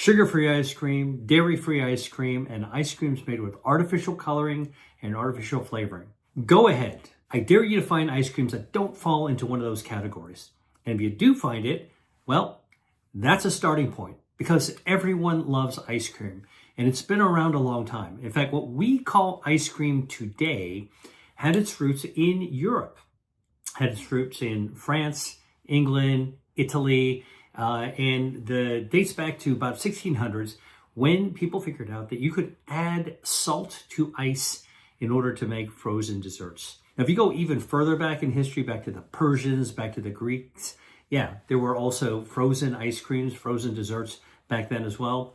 sugar-free ice cream, dairy-free ice cream, and ice creams made with artificial coloring and artificial flavoring. Go ahead. I dare you to find ice creams that don't fall into one of those categories. And if you do find it, well, that's a starting point because everyone loves ice cream and it's been around a long time. In fact, what we call ice cream today had its roots in Europe, had its roots in France, England, Italy, and dates back to about 1600s when people figured out that you could add salt to ice in order to make frozen desserts. Now, if you go even further back in history, back to the Persians, back to the Greeks, yeah, there were also frozen ice creams, frozen desserts back then as well.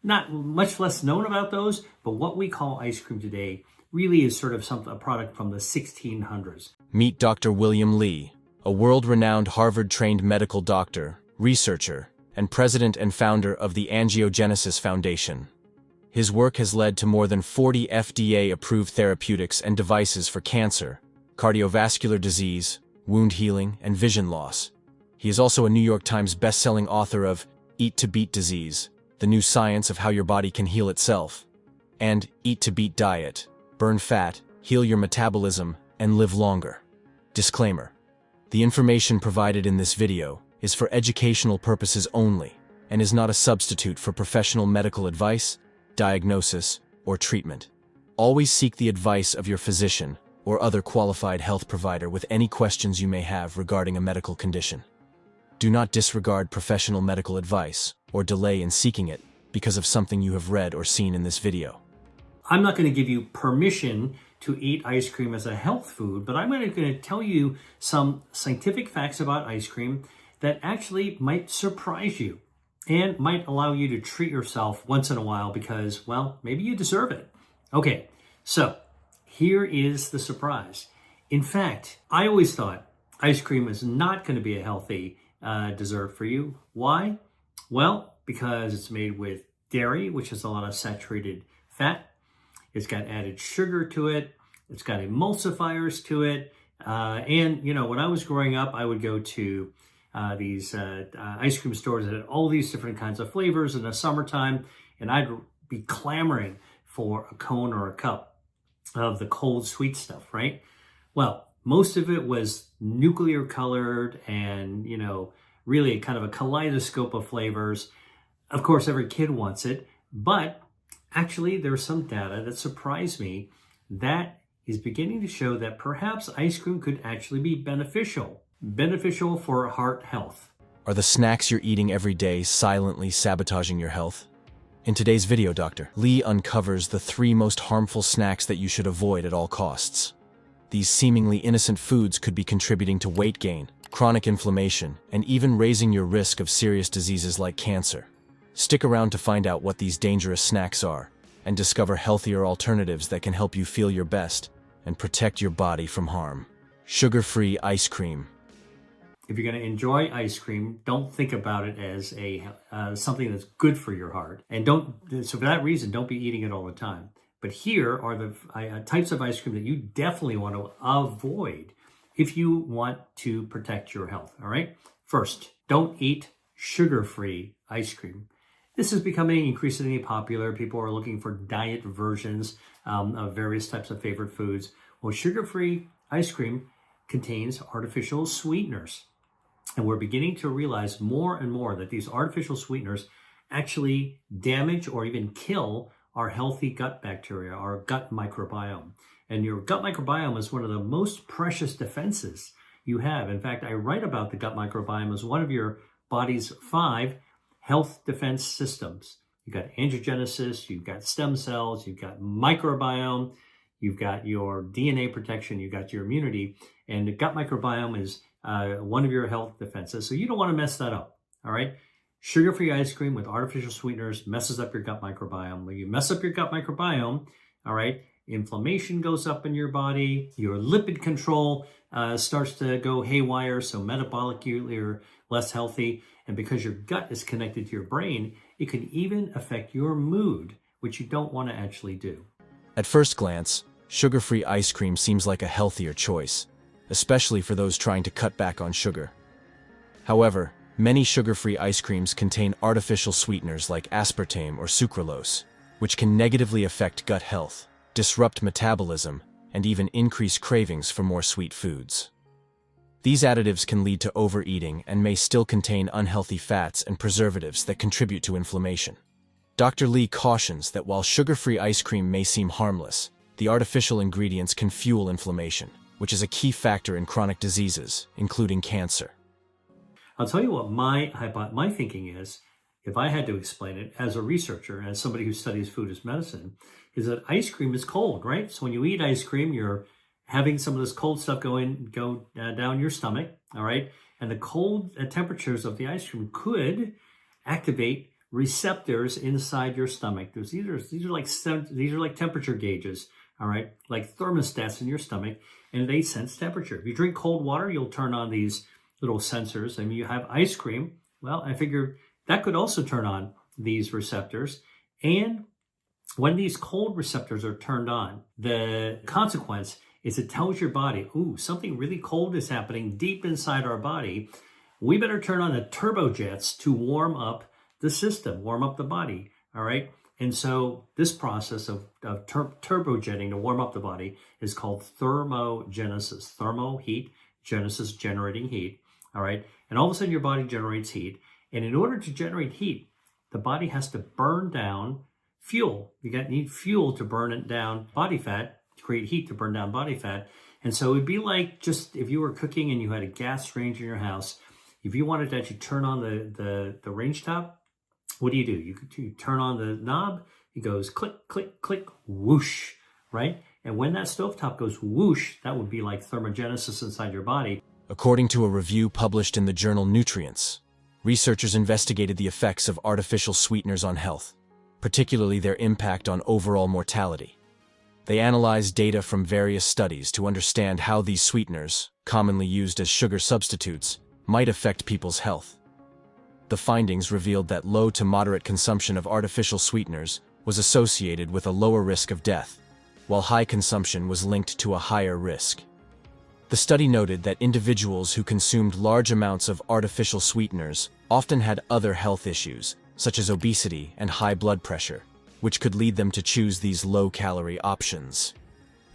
Not much less known about those, but what we call ice cream today really is sort of a product from the 1600s. Meet Dr. William Li, a world-renowned Harvard-trained medical doctor, researcher, and president and founder of the Angiogenesis Foundation. His work has led to more than 40 FDA-approved therapeutics and devices for cancer, cardiovascular disease, wound healing, and vision loss. He is also a New York Times best-selling author of Eat to Beat Disease, The New Science of How Your Body Can Heal Itself, and Eat to Beat Diet, Burn Fat, Heal Your Metabolism, and Live Longer. Disclaimer: the information provided in this video is for educational purposes only and is not a substitute for professional medical advice, diagnosis, or treatment. Always seek the advice of your physician or other qualified health provider with any questions you may have regarding a medical condition. Do not disregard professional medical advice or delay in seeking it because of something you have read or seen in this video. I'm not going to give you permission to eat ice cream as a health food, but I'm going to tell you some scientific facts about ice cream that actually might surprise you and might allow you to treat yourself once in a while because, well, maybe you deserve it. Okay, so here is the surprise. In fact, I always thought ice cream was not going to be a healthy dessert for you. Why? Well, because it's made with dairy, which has a lot of saturated fat. It's got added sugar to it. It's got emulsifiers to it. And, you know, when I was growing up, I would go to these ice cream stores that had all these different kinds of flavors in the summertime, and I'd be clamoring for a cone or a cup of the cold sweet stuff, right? Well, most of it was nuclear colored and, you know, really kind of a kaleidoscope of flavors. Of course, every kid wants it, but actually there's some data that surprised me that is beginning to show that perhaps ice cream could actually be beneficial for heart health. Are the snacks you're eating every day silently sabotaging your health? In today's video, Dr. Li uncovers the 3 most harmful snacks that you should avoid at all costs. These seemingly innocent foods could be contributing to weight gain, chronic inflammation, and even raising your risk of serious diseases like cancer. Stick around to find out what these dangerous snacks are and discover healthier alternatives that can help you feel your best and protect your body from harm. Sugar-free ice cream. If you're going to enjoy ice cream, don't think about it as something that's good for your heart. And so for that reason, don't be eating it all the time. But here are the types of ice cream that you definitely want to avoid if you want to protect your health, all right? First, don't eat sugar-free ice cream. This is becoming increasingly popular. People are looking for diet versions of various types of favorite foods. Well, sugar-free ice cream contains artificial sweeteners. And we're beginning to realize more and more that these artificial sweeteners actually damage or even kill our healthy gut bacteria, our gut microbiome. And your gut microbiome is one of the most precious defenses you have. In fact, I write about the gut microbiome as one of your body's 5 health defense systems. You've got angiogenesis, you've got stem cells, you've got microbiome, you've got your DNA protection, you've got your immunity, and the gut microbiome is one of your health defenses. So you don't want to mess that up, all right? Sugar-free ice cream with artificial sweeteners messes up your gut microbiome. When you mess up your gut microbiome, all right, inflammation goes up in your body, your lipid control starts to go haywire, so metabolically you're less healthy. And because your gut is connected to your brain, it can even affect your mood, which you don't want to actually do. At first glance, sugar-free ice cream seems like a healthier choice, especially for those trying to cut back on sugar. However, Many sugar-free ice creams contain artificial sweeteners like aspartame or sucralose, which can negatively affect gut health, disrupt metabolism, and even increase cravings for more sweet foods. These additives can lead to overeating and may still contain unhealthy fats and preservatives that contribute to inflammation. Dr. Lee cautions that while sugar-free ice cream may seem harmless, the artificial ingredients can fuel inflammation, which is a key factor in chronic diseases, including cancer. I'll tell you what my thinking is, if I had to explain it as a researcher, as somebody who studies food as medicine, is that ice cream is cold, right? So when you eat ice cream, you're having some of this cold stuff go down your stomach, all right? And the cold temperatures of the ice cream could activate receptors inside your stomach. These are like temperature gauges, all right? Like thermostats in your stomach, and they sense temperature. If you drink cold water, you'll turn on these little sensors. And you have ice cream. Well, I figure that could also turn on these receptors. And when these cold receptors are turned on, the consequence is it tells your body, ooh, something really cold is happening deep inside our body. We better turn on the turbojets to warm up the system, warm up the body, all right? And so this process of turbojetting to warm up the body is called thermogenesis. Thermo, heat, genesis, generating heat, all right? And all of a sudden your body generates heat. And in order to generate heat, the body has to burn down fuel. You need fuel to burn it down, body fat, to create heat to burn down body fat. And so it'd be like just if you were cooking and you had a gas range in your house, if you wanted to actually turn on the range top, what do? You turn on the knob, it goes click, click, click, whoosh, right? And when that stovetop goes whoosh, that would be like thermogenesis inside your body. According to a review published in the journal Nutrients, researchers investigated the effects of artificial sweeteners on health, particularly their impact on overall mortality. They analyzed data from various studies to understand how these sweeteners, commonly used as sugar substitutes, might affect people's health. The findings revealed that low to moderate consumption of artificial sweeteners was associated with a lower risk of death, while high consumption was linked to a higher risk. The study noted that individuals who consumed large amounts of artificial sweeteners often had other health issues, such as obesity and high blood pressure, which could lead them to choose these low-calorie options.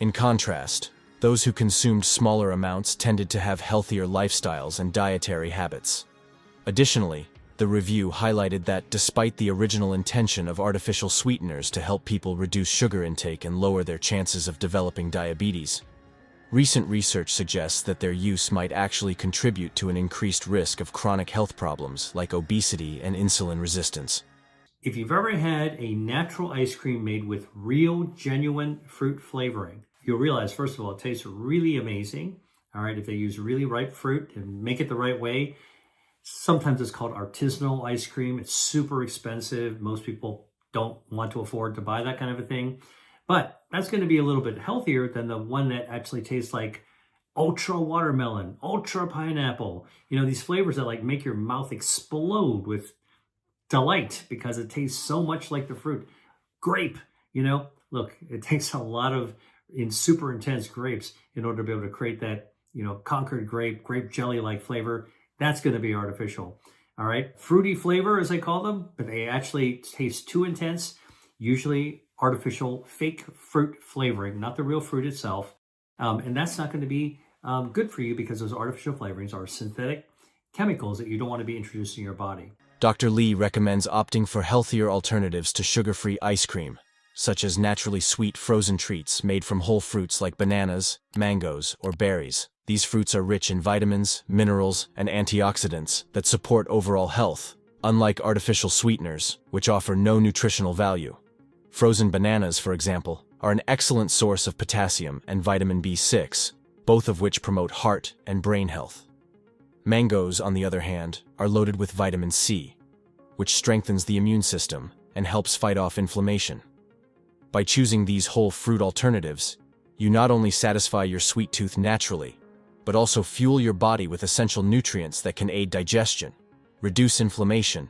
In contrast, those who consumed smaller amounts tended to have healthier lifestyles and dietary habits. Additionally, the review highlighted that despite the original intention of artificial sweeteners to help people reduce sugar intake and lower their chances of developing diabetes, recent research suggests that their use might actually contribute to an increased risk of chronic health problems like obesity and insulin resistance. If you've ever had a natural ice cream made with real, genuine fruit flavoring, you'll realize, first of all, it tastes really amazing. All right, if they use really ripe fruit and make it the right way. Sometimes it's called artisanal ice cream. It's super expensive. Most people don't want to afford to buy that kind of a thing. But that's going to be a little bit healthier than the one that actually tastes like ultra watermelon, ultra pineapple. You know, these flavors that like make your mouth explode with delight because it tastes so much like the fruit. Grape, you know, look, it takes a lot of super intense grapes in order to be able to create that, you know, Concord grape jelly-like flavor. That's going to be artificial. All right. Fruity flavor, as I call them, but they actually taste too intense. Usually artificial fake fruit flavoring, not the real fruit itself. And that's not going to be good for you because those artificial flavorings are synthetic chemicals that you don't want to be introducing in your body. Dr. Lee recommends opting for healthier alternatives to sugar-free ice cream, such as naturally sweet frozen treats made from whole fruits like bananas, mangoes, or berries. These fruits are rich in vitamins, minerals, and antioxidants that support overall health, unlike artificial sweeteners, which offer no nutritional value. Frozen bananas, for example, are an excellent source of potassium and vitamin B6, both of which promote heart and brain health. Mangoes, on the other hand, are loaded with vitamin C, which strengthens the immune system and helps fight off inflammation. By choosing these whole fruit alternatives, you not only satisfy your sweet tooth naturally, but also fuel your body with essential nutrients that can aid digestion, reduce inflammation,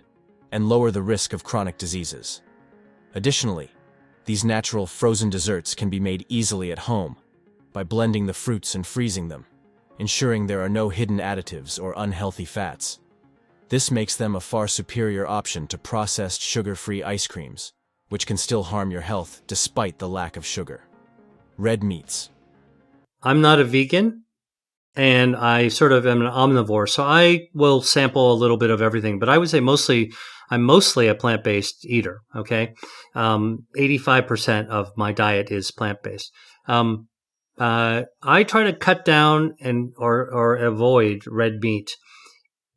and lower the risk of chronic diseases. Additionally, these natural frozen desserts can be made easily at home by blending the fruits and freezing them, ensuring there are no hidden additives or unhealthy fats. This makes them a far superior option to processed sugar-free ice creams, which can still harm your health despite the lack of sugar. Red meats. I'm not a vegan, and I sort of am an omnivore, so I will sample a little bit of everything. But I would say I'm mostly a plant-based eater. Okay, 85% of my diet is plant-based. I try to cut down or avoid red meat.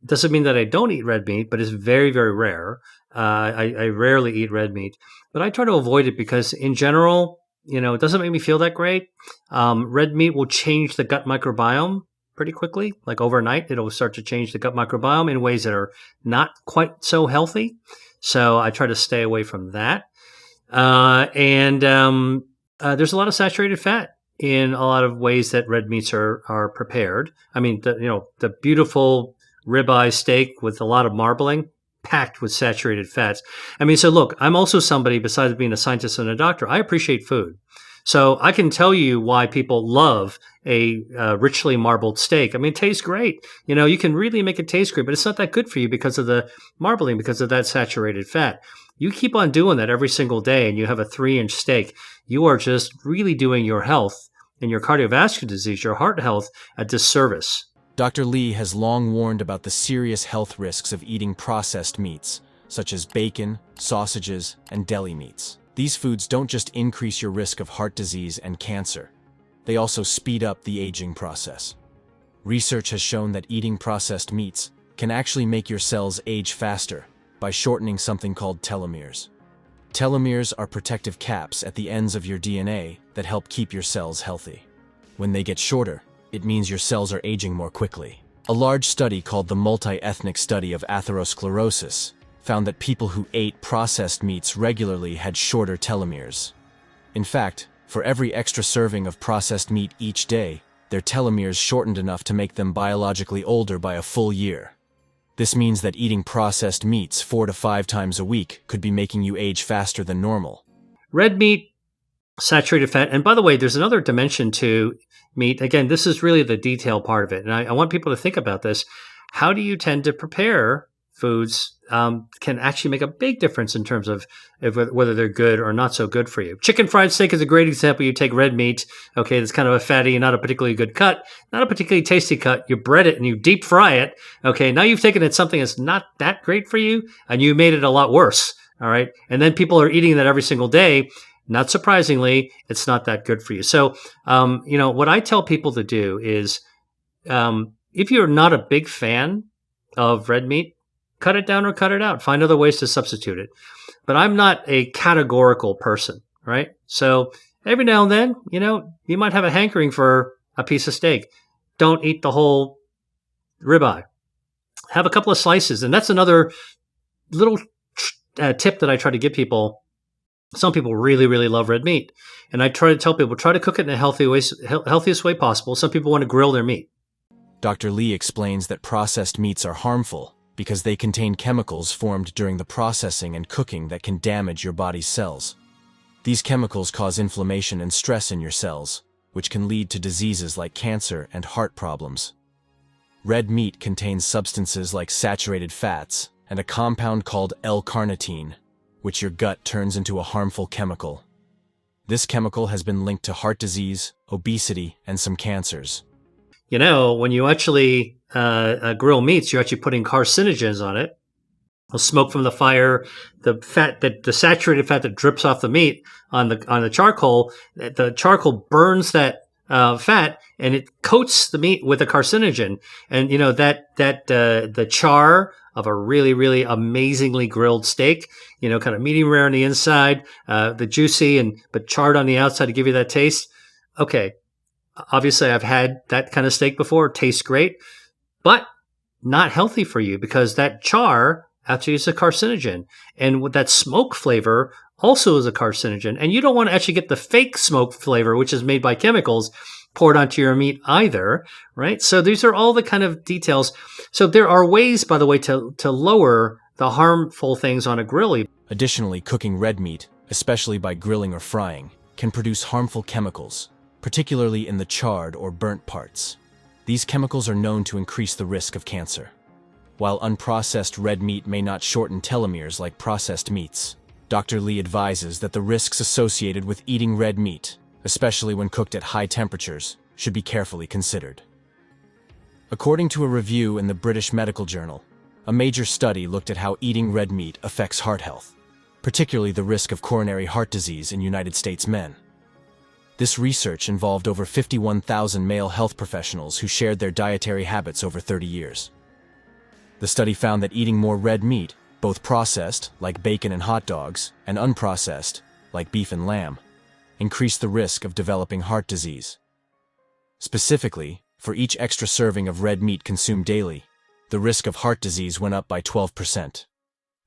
Doesn't mean that I don't eat red meat, but it's very, very rare. I rarely eat red meat, but I try to avoid it because, in general, it doesn't make me feel that great. Red meat will change the gut microbiome pretty quickly, like overnight. It'll start to change the gut microbiome in ways that are not quite so healthy. So I try to stay away from that. And there's a lot of saturated fat in a lot of ways that red meats are prepared. I mean, the beautiful ribeye steak with a lot of marbling, packed with saturated fats. I mean, so look, I'm also somebody, besides being a scientist and a doctor, I appreciate food. So I can tell you why people love a richly marbled steak. I mean, it tastes great. You can really make it taste great, but it's not that good for you because of the marbling, because of that saturated fat. You keep on doing that every single day and you have a 3-inch steak, you are just really doing your health and your cardiovascular disease, your heart health, a disservice. Dr. Lee has long warned about the serious health risks of eating processed meats, such as bacon, sausages, and deli meats. These foods don't just increase your risk of heart disease and cancer, they also speed up the aging process. Research has shown that eating processed meats can actually make your cells age faster by shortening something called telomeres. Telomeres are protective caps at the ends of your DNA that help keep your cells healthy. When they get shorter, it means your cells are aging more quickly. A large study called the Multi-Ethnic Study of Atherosclerosis found that people who ate processed meats regularly had shorter telomeres. In fact, for every extra serving of processed meat each day, their telomeres shortened enough to make them biologically older by a full year. This means that eating processed meats 4 to 5 times a week could be making you age faster than normal. Red meat, saturated fat. And by the way, there's another dimension to meat. Again, this is really the detail part of it. And I want people to think about this. How do you tend to prepare foods can actually make a big difference in terms of whether they're good or not so good for you. Chicken fried steak is a great example. You take red meat, okay, that's kind of a fatty, not a particularly good cut, not a particularly tasty cut. You bread it and you deep fry it. Okay, now you've taken it something that's not that great for you, and you made it a lot worse. All right, and then people are eating that every single day. Not surprisingly, it's not that good for you. So, what I tell people to do is, if you're not a big fan of red meat, cut it down or cut it out. Find other ways to substitute it. But I'm not a categorical person, right? So every now and then, you might have a hankering for a piece of steak. Don't eat the whole ribeye. Have a couple of slices. And that's another little tip that I try to give people. Some people really, really love red meat. And I try to tell people, try to cook it in a healthiest way possible. Some people want to grill their meat. Dr. Lee explains that processed meats are harmful because they contain chemicals formed during the processing and cooking that can damage your body's cells. These chemicals cause inflammation and stress in your cells, which can lead to diseases like cancer and heart problems. Red meat contains substances like saturated fats and a compound called L-carnitine, which your gut turns into a harmful chemical. This chemical has been linked to heart disease, obesity, and some cancers. When you actually grill meats, you're actually putting carcinogens on it. The smoke from the fire, the saturated fat that drips off the meat on the charcoal. The charcoal burns that fat and it coats the meat with a carcinogen. And the char of a really, really amazingly grilled steak, kind of medium rare on the inside, the juicy but charred on the outside to give you that taste. Okay. Obviously, I've had that kind of steak before. It tastes great, but not healthy for you because that char actually is a carcinogen. And with that smoke flavor also is a carcinogen. And you don't want to actually get the fake smoke flavor, which is made by chemicals, poured onto your meat either, right? So these are all the kind of details. So there are ways, by the way, to lower the harmful things on a grill. Additionally, cooking red meat, especially by grilling or frying, can produce harmful chemicals, particularly in the charred or burnt parts. These chemicals are known to increase the risk of cancer. While unprocessed red meat may not shorten telomeres like processed meats, Dr. Lee advises that the risks associated with eating red meat, especially when cooked at high temperatures, should be carefully considered. According to a review in the British Medical Journal, a major study looked at how eating red meat affects heart health, particularly the risk of coronary heart disease in United States men. This research involved over 51,000 male health professionals who shared their dietary habits over 30 years. The study found that eating more red meat, both processed, like bacon and hot dogs, and unprocessed, like beef and lamb, increased the risk of developing heart disease. Specifically, for each extra serving of red meat consumed daily, the risk of heart disease went up by 12%.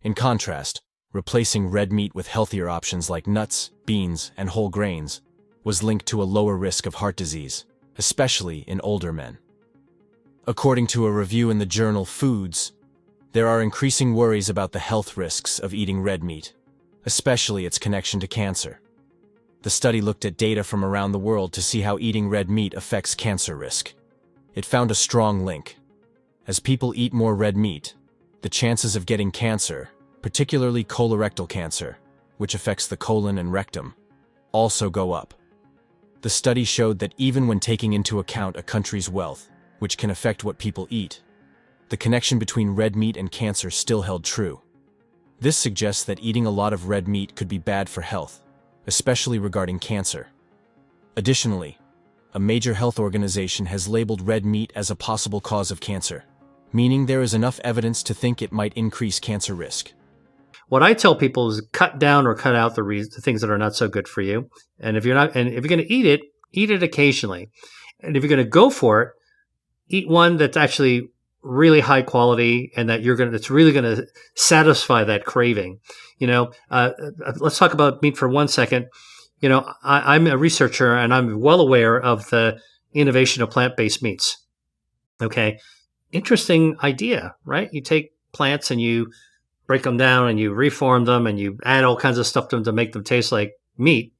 In contrast, replacing red meat with healthier options like nuts, beans, and whole grains was linked to a lower risk of heart disease, especially in older men. According to a review in the journal Foods, there are increasing worries about the health risks of eating red meat, especially its connection to cancer. The study looked at data from around the world to see how eating red meat affects cancer risk. It found a strong link. As people eat more red meat, the chances of getting cancer, particularly colorectal cancer, which affects the colon and rectum, also go up. The study showed that even when taking into account a country's wealth, which can affect what people eat, the connection between red meat and cancer still held true. This suggests that eating a lot of red meat could be bad for health, especially regarding cancer. Additionally, a major health organization has labeled red meat as a possible cause of cancer, meaning there is enough evidence to think it might increase cancer risk. What I tell people is cut down or cut out the things that are not so good for you. And if you're going to eat it occasionally. And if you're going to go for it, eat one that's actually really high quality and that's really going to satisfy that craving. Let's talk about meat for 1 second. I'm a researcher and I'm well aware of the innovation of plant-based meats. Okay. Interesting idea, right? You take plants and you break them down and you reform them and you add all kinds of stuff to them to make them taste like meat.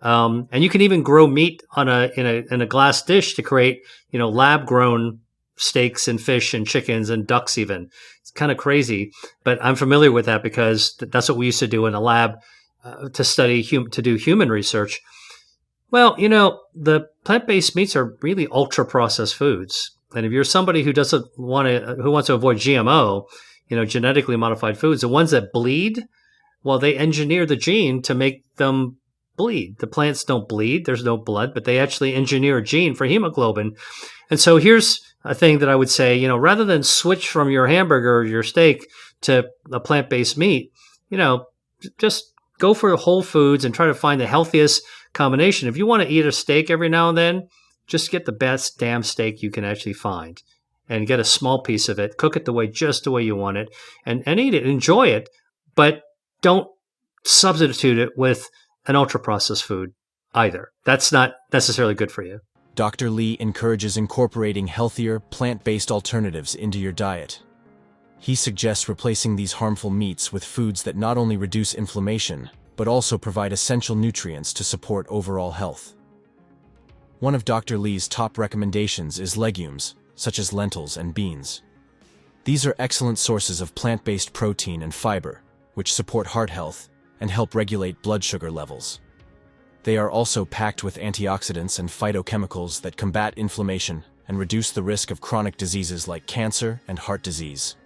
And you can even grow meat in a glass dish to create, lab grown steaks and fish and chickens and ducks even. It's kind of crazy, but I'm familiar with that because that's what we used to do in a lab to do human research. Well, the plant-based meats are really ultra processed foods. And if you're somebody who wants to avoid GMO, genetically modified foods, the ones that bleed, well, they engineer the gene to make them bleed. The plants don't bleed. There's no blood, but they actually engineer a gene for hemoglobin. And so here's a thing that I would say, rather than switch from your hamburger or your steak to a plant-based meat, just go for whole foods and try to find the healthiest combination. If you want to eat a steak every now and then, just get the best damn steak you can actually find and get a small piece of it, cook it just the way you want it, and eat it, enjoy it, but don't substitute it with an ultra-processed food either. That's not necessarily good for you. Dr. Lee encourages incorporating healthier, plant-based alternatives into your diet. He suggests replacing these harmful meats with foods that not only reduce inflammation, but also provide essential nutrients to support overall health. One of Dr. Lee's top recommendations is legumes, such as lentils and beans. These are excellent sources of plant-based protein and fiber, which support heart health and help regulate blood sugar levels. They are also packed with antioxidants and phytochemicals that combat inflammation and reduce the risk of chronic diseases like cancer and heart disease.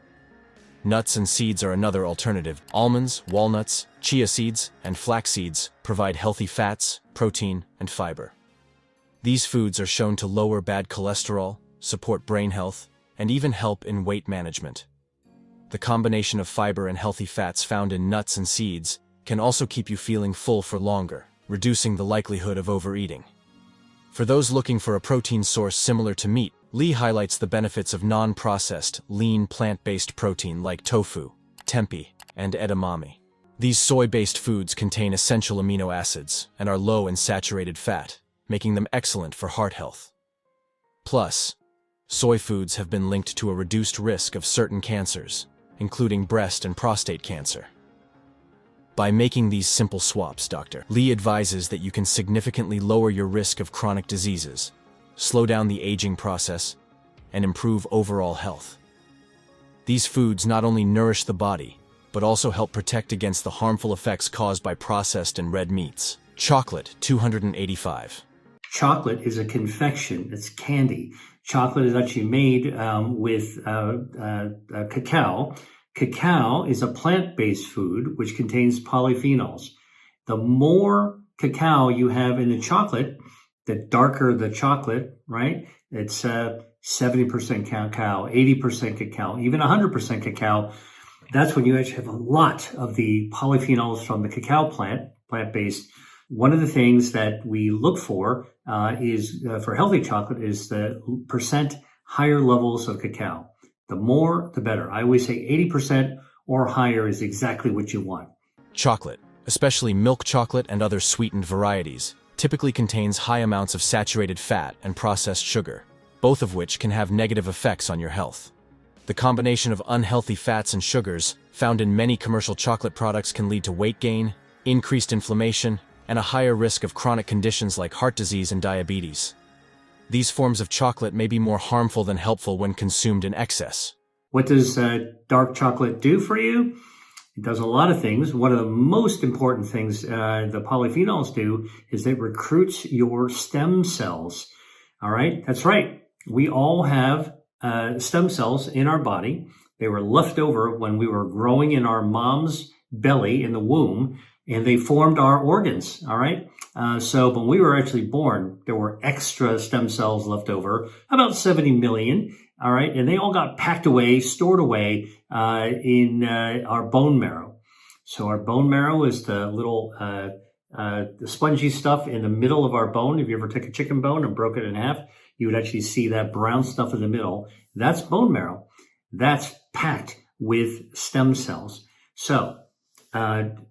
Nuts and seeds are another alternative. Almonds, walnuts, chia seeds, and flax seeds provide healthy fats, protein, and fiber. These foods are shown to lower bad cholesterol, support brain health, and even help in weight management. The combination of fiber and healthy fats found in nuts and seeds can also keep you feeling full for longer, reducing the likelihood of overeating. For those looking for a protein source similar to meat, Lee highlights the benefits of non-processed, lean plant-based protein like tofu, tempeh, and edamame. These soy-based foods contain essential amino acids and are low in saturated fat, making them excellent for heart health. Plus, soy foods have been linked to a reduced risk of certain cancers, including breast and prostate cancer. By making these simple swaps, Dr. Lee advises that you can significantly lower your risk of chronic diseases, slow down the aging process, and improve overall health. These foods not only nourish the body, but also help protect against the harmful effects caused by processed and red meats. Chocolate, 285. Chocolate is a confection. It's candy. Chocolate is actually made with cacao. Cacao is a plant-based food which contains polyphenols. The more cacao you have in the chocolate, the darker the chocolate, right? It's 70% cacao, 80% cacao, even 100% cacao. That's when you actually have a lot of the polyphenols from the cacao plant-based. One of the things that we look for is for healthy chocolate is the percent higher levels of cacao. The more, the better. I always say 80% or higher is exactly what you want. Chocolate, especially milk chocolate and other sweetened varieties, typically contains high amounts of saturated fat and processed sugar, both of which can have negative effects on your health. The combination of unhealthy fats and sugars found in many commercial chocolate products can lead to weight gain, increased inflammation, and a higher risk of chronic conditions like heart disease and diabetes. These forms of chocolate may be more harmful than helpful when consumed in excess. What does dark chocolate do for you? It does a lot of things. One of the most important things the polyphenols do is it recruits your stem cells. All right, that's right. We all have stem cells in our body. They were left over when we were growing in our mom's belly in the womb, and they formed our organs. All right. So when we were actually born, there were extra stem cells left over, about 70 million. All right. And they all got packed away, stored away in our bone marrow. So our bone marrow is the little the spongy stuff in the middle of our bone. If you ever took a chicken bone and broke it in half, you would actually see that brown stuff in the middle. That's bone marrow. That's packed with stem cells. So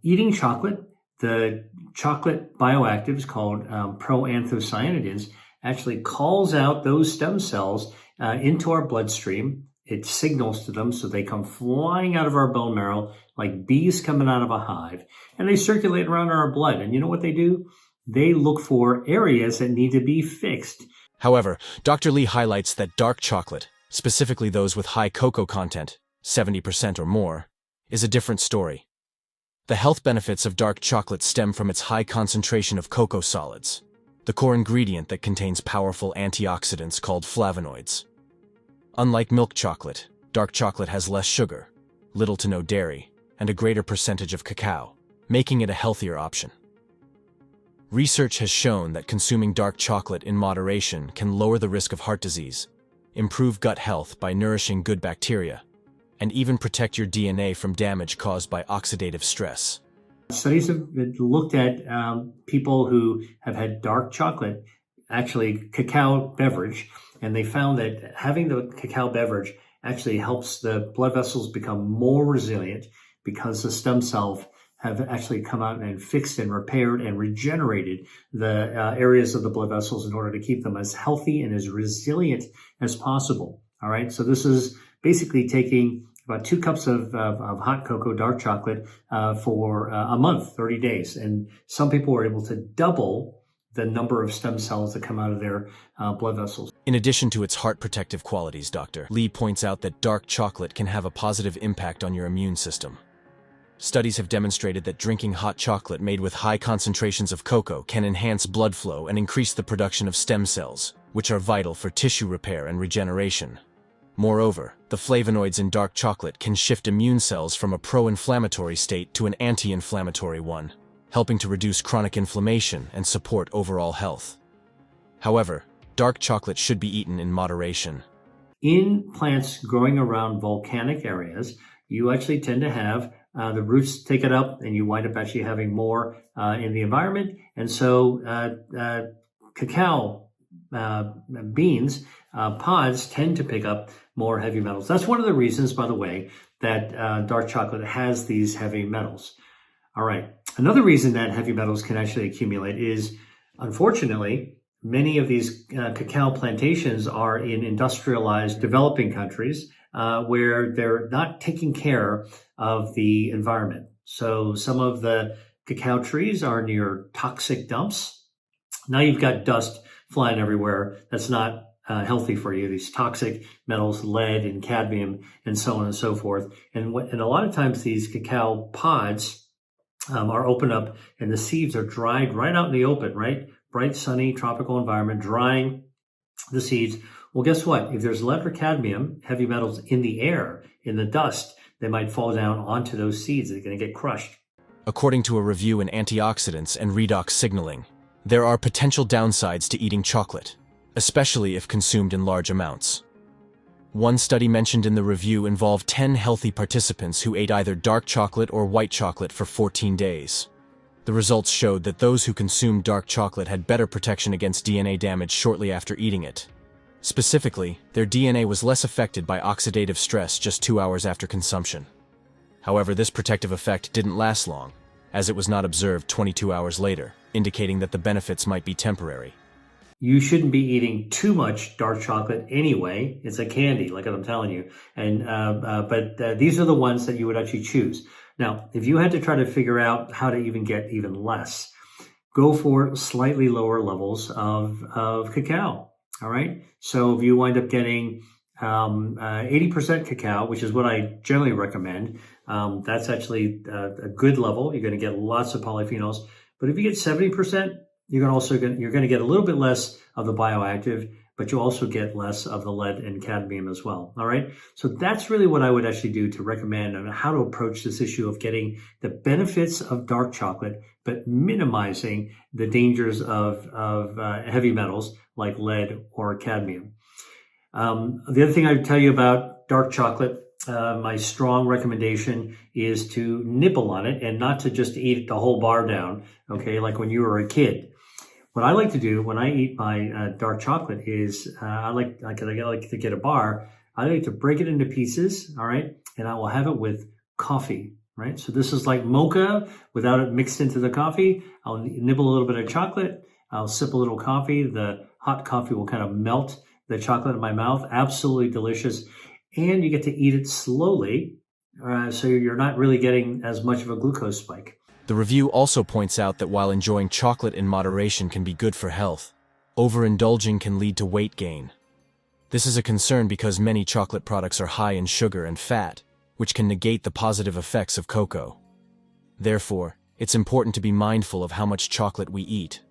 eating chocolate, the chocolate bioactives called proanthocyanidins actually calls out those stem cells into our bloodstream. It signals to them so they come flying out of our bone marrow like bees coming out of a hive, and they circulate around in our blood. And you know what they do? They look for areas that need to be fixed. However, Dr. Lee highlights that dark chocolate, specifically those with high cocoa content, 70% or more, is a different story. The health benefits of dark chocolate stem from its high concentration of cocoa solids, the core ingredient that contains powerful antioxidants called flavonoids. Unlike milk chocolate, dark chocolate has less sugar, little to no dairy, and a greater percentage of cacao, making it a healthier option. Research has shown that consuming dark chocolate in moderation can lower the risk of heart disease, improve gut health by nourishing good bacteria, and even protect your DNA from damage caused by oxidative stress. Studies have looked at people who have had dark chocolate, actually cacao beverage, and they found that having the cacao beverage actually helps the blood vessels become more resilient because the stem cells have actually come out and fixed and repaired and regenerated the areas of the blood vessels in order to keep them as healthy and as resilient as possible. All right, so this is basically taking about 2 cups of hot cocoa, dark chocolate, for a month, 30 days. And some people were able to double the number of stem cells that come out of their blood vessels. In addition to its heart protective qualities, Dr. Lee points out that dark chocolate can have a positive impact on your immune system. Studies have demonstrated that drinking hot chocolate made with high concentrations of cocoa can enhance blood flow and increase the production of stem cells, which are vital for tissue repair and regeneration. Moreover, the flavonoids in dark chocolate can shift immune cells from a pro-inflammatory state to an anti-inflammatory one, helping to reduce chronic inflammation and support overall health. However, dark chocolate should be eaten in moderation. In plants growing around volcanic areas, you actually tend to have the roots take it up, and you wind up actually having more in the environment. And so cacao beans, pods tend to pick up more heavy metals. That's one of the reasons, by the way, that dark chocolate has these heavy metals. All right. Another reason that heavy metals can actually accumulate is, unfortunately, many of these cacao plantations are in industrialized developing countries where they're not taking care of the environment. So some of the cacao trees are near toxic dumps. Now you've got dust flying everywhere that's not healthy for you, these toxic metals, lead and cadmium, and so on and so forth. And a lot of times these cacao pods are opened up and the seeds are dried right out in the open, right? Bright, sunny, tropical environment, drying the seeds. Well, guess what? If there's lead or cadmium, heavy metals in the air, in the dust, they might fall down onto those seeds. They're going to get crushed. According to a review in Antioxidants and Redox Signaling, there are potential downsides to eating chocolate, especially if consumed in large amounts. One study mentioned in the review involved 10 healthy participants who ate either dark chocolate or white chocolate for 14 days. The results showed that those who consumed dark chocolate had better protection against DNA damage shortly after eating it. Specifically, their DNA was less affected by oxidative stress just 2 hours after consumption. However, this protective effect didn't last long, as it was not observed 22 hours later, indicating that the benefits might be temporary. You shouldn't be eating too much dark chocolate anyway. It's a candy, like I'm telling you. And but these are the ones that you would actually choose. Now, if you had to try to figure out how to even get even less, go for slightly lower levels of cacao. All right. So if you wind up getting 80% cacao, which is what I generally recommend, that's actually a good level. You're going to get lots of polyphenols. But if you get 70%, you're going to get a little bit less of the bioactive, but you also get less of the lead and cadmium as well. All right. So that's really what I would actually do to recommend on how to approach this issue of getting the benefits of dark chocolate, but minimizing the dangers of heavy metals like lead or cadmium. The other thing I would tell you about dark chocolate, my strong recommendation is to nibble on it and not to just eat the whole bar down, okay, like when you were a kid. What I like to do when I eat my dark chocolate is I like to get a bar. I like to break it into pieces, all right, and I will have it with coffee, right? So this is like mocha without it mixed into the coffee. I'll nibble a little bit of chocolate. I'll sip a little coffee. The hot coffee will kind of melt the chocolate in my mouth. Absolutely delicious. And you get to eat it slowly, so you're not really getting as much of a glucose spike. The review also points out that while enjoying chocolate in moderation can be good for health, overindulging can lead to weight gain. This is a concern because many chocolate products are high in sugar and fat, which can negate the positive effects of cocoa. Therefore, it's important to be mindful of how much chocolate we eat.